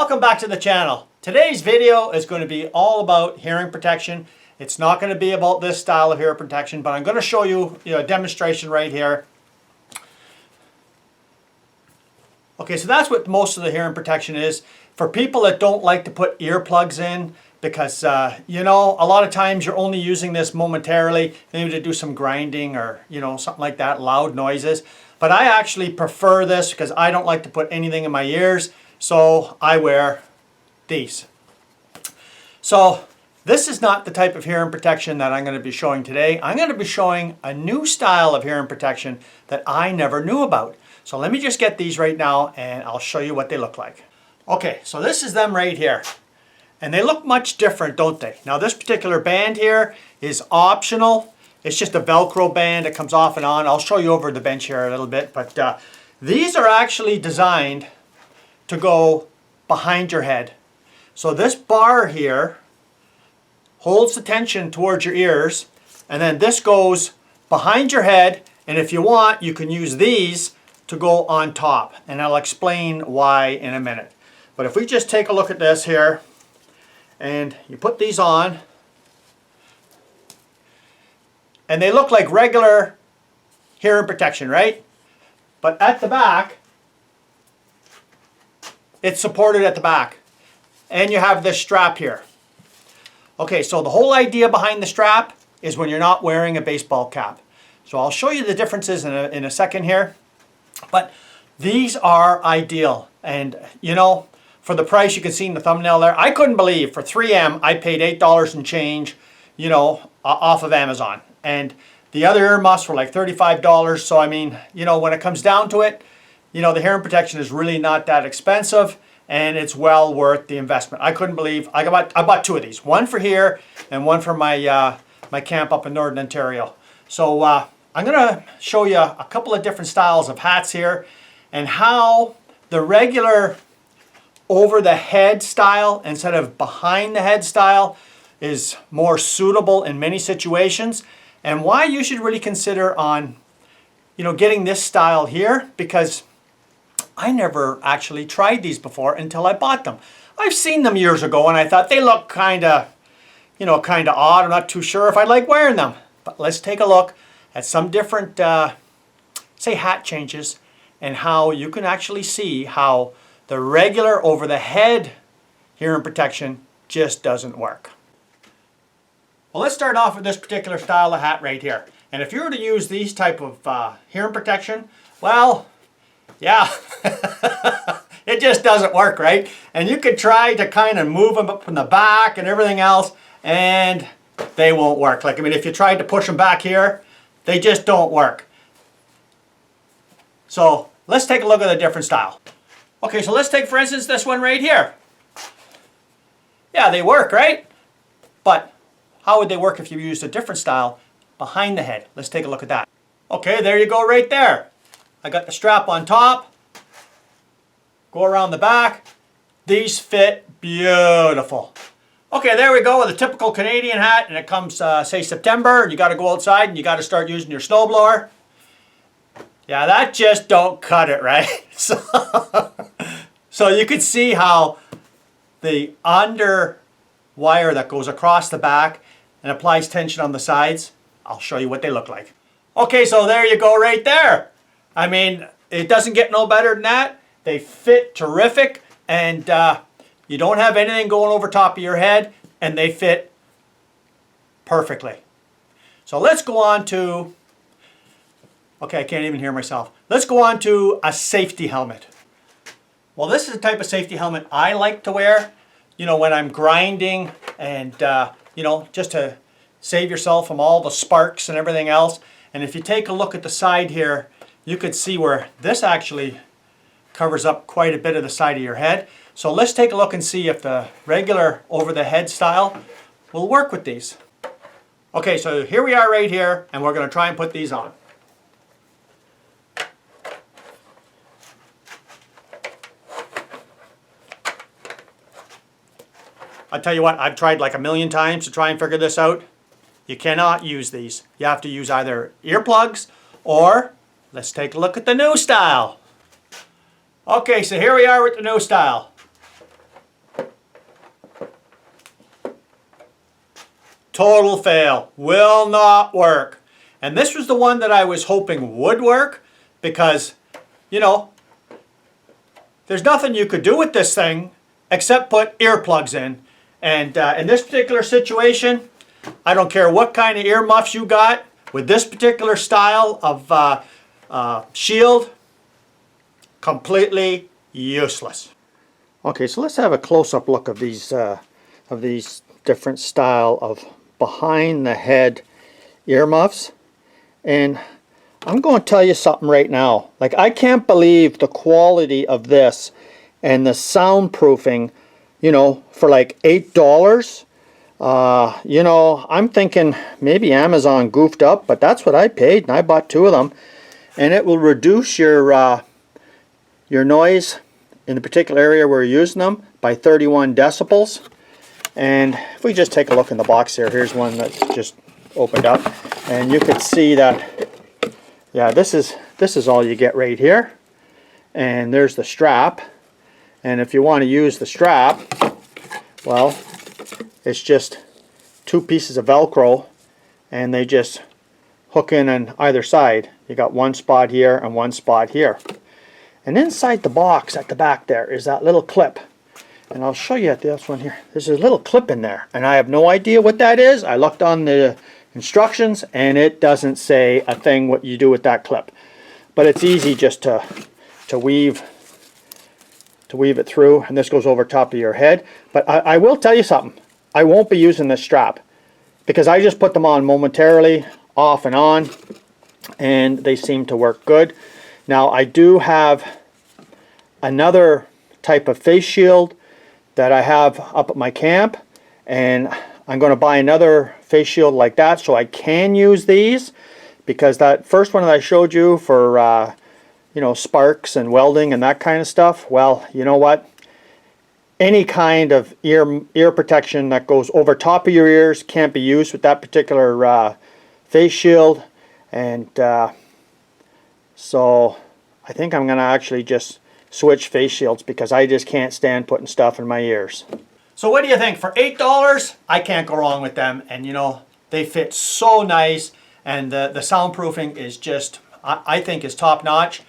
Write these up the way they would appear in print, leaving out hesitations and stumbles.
Welcome back to the channel. Today's video is going to be all about hearing protection. It's not going to be about this style of hearing protection, but I'm going to show you, a demonstration right here. Okay, so that's what most of the hearing protection is. For people that don't like to put earplugs in, because, a lot of times you're only using this momentarily, maybe to do some grinding or, something like that, loud noises. But I actually prefer this because I don't like to put anything in my ears, so I wear these. So this is not the type of hearing protection that I'm going to be showing today. I'm going to be showing a new style of hearing protection that I never knew about. So let me just get these right now and I'll show you what they look like. Okay, so this is them right here. And they look much different, don't they? Now this particular band here is optional. It's just a Velcro band that comes off and on. I'll show you over the bench here a little bit. But these are actually designed to go behind your head. So this bar here holds the tension towards your ears, and then this goes behind your head, and if you want, you can use these to go on top, and I'll explain why in a minute. But if we just take a look at this here, and you put these on, and they look like regular hearing protection, right? But at the back, it's supported at the back. And you have this strap here. Okay, so the whole idea behind the strap is when you're not wearing a baseball cap. So I'll show you the differences in a second here. But these are ideal. And for the price you can see in the thumbnail there, I couldn't believe for 3M I paid $8 and change, off of Amazon. And the other Earmuffs were like $35. So I mean, when it comes down to it, the hearing protection is really not that expensive, and it's well worth the investment. I couldn't believe I bought two of these, one for here and one for my my camp up in Northern Ontario. So I'm going to show you a couple of different styles of hats here, and how the regular over the head style instead of behind the head style is more suitable in many situations, and why you should really consider on getting this style here, because I never actually tried these before until I bought them. I've seen them years ago and I thought they look kind of odd. I'm not too sure if I like wearing them. But let's take a look at some different, say, hat changes, and how you can actually see how the regular over the head hearing protection just doesn't work. Well, let's start off with this particular style of hat right here. And if you were to use these type of hearing protection, well, yeah, it just doesn't work, right? And you could try to kind of move them up from the back and everything else, and they won't work. Like, if you tried to push them back here, they just don't work. So let's take a look at a different style. Okay, so let's take, for instance, this one right here. Yeah, they work, right? But how would they work if you used a different style behind the head? Let's take a look at that. Okay, there you go right there. I got the strap on top, go around the back. These fit beautiful. Okay, there we go with a typical Canadian hat, and it comes, say, September, and you got to go outside and you got to start using your snowblower. Yeah, that just don't cut it, right? So you could see how the under wire that goes across the back and applies tension on the sides. I'll show you what they look like. Okay, so there you go right there. It doesn't get no better than that. They fit terrific, and you don't have anything going over top of your head, and they fit perfectly. So let's go on to, okay, I can't even hear myself. Let's go on to a safety helmet. Well, this is the type of safety helmet I like to wear, when I'm grinding and, just to save yourself from all the sparks and everything else. And if you take a look at the side here, you could see where this actually covers up quite a bit of the side of your head. So let's take a look and see if the regular over the head style will work with these. Okay, so here we are right here, and we're going to try and put these on. I tell you what, I've tried like a million times to try and figure this out. You cannot use these. You have to use either earplugs, or let's take a look at the new style. Okay, so here we are with the new style. total fail, will not work. And this was the one that I was hoping would work because, you know, there's nothing you could do with this thing except put earplugs in. And in this particular situation, I don't care what kind of earmuffs you got, with this particular style of shield, completely useless. Okay, so let's have a close-up look of these different style of behind the head earmuffs. And I'm going to tell you something right now. Like, I can't believe the quality of this and the soundproofing, you know, for like $8. You know, I'm thinking maybe Amazon goofed up, but that's what I paid, and I bought 2 of them. And it will reduce your noise in the particular area where you're using them by 31 decibels. And if we just take a look in the box here, here's one that's just opened up, and you can see that, yeah, this is all you get right here. And there's the strap. And if you want to use the strap, well, it's just 2 pieces of Velcro, and they just hook in on either side. You got one spot here and one spot here. And inside the box at the back there is that little clip. And I'll show you at this one here. There's a little clip in there, and I have no idea what that is. I looked on the instructions, and it doesn't say a thing what you do with that clip. But it's easy just to weave it through, and this goes over top of your head. But I will tell you something. I won't be using this strap because I just put them on momentarily, off and on, and they seem to work good. Now, I do have another type of face shield that I have up at my camp, and I'm going to buy another face shield like that so I can use these, because that first one that I showed you for you know, sparks and welding and that kind of stuff, well, you know what, any kind of ear protection that goes over top of your ears can't be used with that particular face shield. And so I think I'm going to actually just switch face shields because I just can't stand putting stuff in my ears. So what do you think? For $8, I can't go wrong with them. And you know, they fit so nice, and the soundproofing is just, I think, is top notch.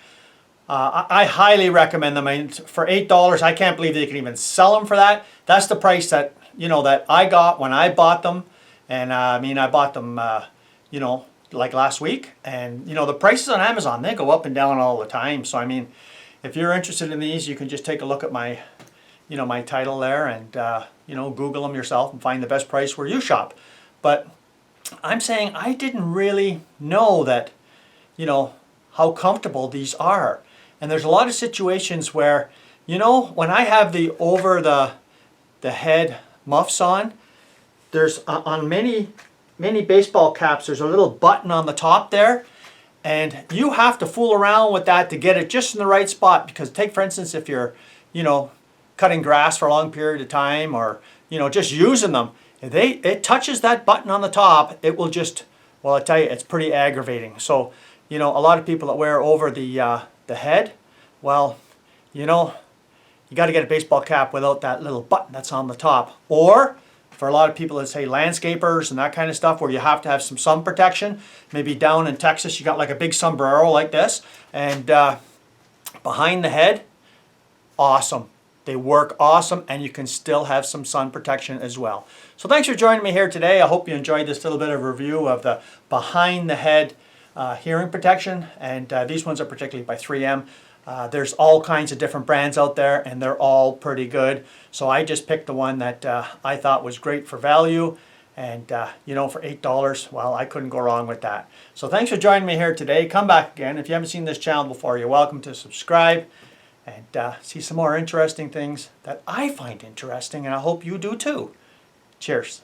I highly recommend them. I mean, for $8, I can't believe they can even sell them for that. That's the price that, you know, that I got when I bought them. And I mean, I bought them, you know, like last week. And you know, the prices on Amazon, they go up and down all the time. So I mean, if you're interested in these, you can just take a look at my, you know, my title there, and you know, Google them yourself and find the best price where you shop. But I'm saying I didn't really know that, you know, how comfortable these are. And there's a lot of situations where, you know, when I have the over the head muffs on, there's on many baseball caps, there's a little button on the top there, and you have to fool around with that to get it just in the right spot. Because take, for instance, if you're, you know, cutting grass for a long period of time, or, you know, just using them, if it touches that button on the top, it will just, well, I tell you, it's pretty aggravating. So, you know, a lot of people that wear over the head, well, you know, you got to get a baseball cap without that little button that's on the top. Or for a lot of people that say landscapers and that kind of stuff, where you have to have some sun protection, maybe down in Texas you got like a big sombrero like this, and behind the head, awesome. They work awesome, and you can still have some sun protection as well. So thanks for joining me here today. I hope you enjoyed this little bit of review of the behind the head hearing protection, and these ones are particularly by 3M. There's all kinds of different brands out there, and they're all pretty good. So I just picked the one that I thought was great for value, and you know, for $8, well, I couldn't go wrong with that. So thanks for joining me here today. Come back again. If you haven't seen this channel before, you're welcome to subscribe and see some more interesting things that I find interesting, and I hope you do too. Cheers.